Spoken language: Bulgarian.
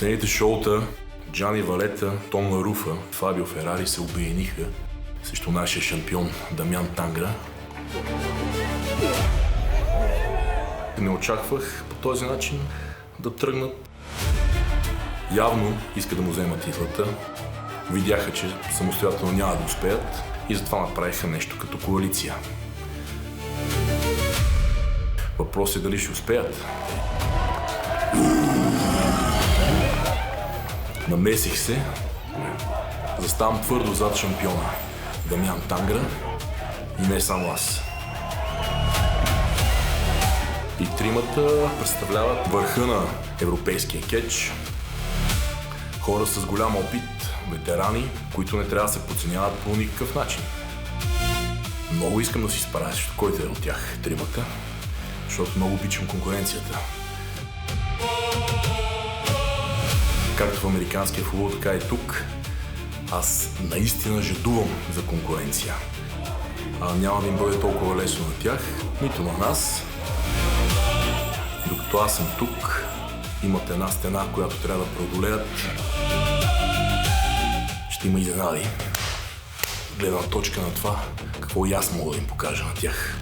последните шоута Джани Валета, Том Ларуфа, Фабио Ферари се обединиха срещу нашия шампион Дамян Тангра. Не очаквах по този начин да тръгнат. Явно иска да му вземат титлата. Видяха, че самостоятелно няма да успеят и затова направиха нещо като коалиция. Въпрос е дали ще успеят. Намесих се, заставам твърдо зад шампиона Дамян Тангра и не само аз. И тримата представляват върха на европейския кетч. Хора с голям опит, ветерани, които не трябва да се подценяват по никакъв начин. Много искам да си справя срещу който е от тях тримата, защото много обичам конкуренцията. Както в американския футбол, така и тук, аз наистина жадувам за конкуренция. Няма да им бъде толкова лесно на тях, нито на нас. Докато аз съм тук, имат една стена, която трябва да преодолеят. Ще има изненади. Гледна точка на това, какво и аз мога да им покажа на тях.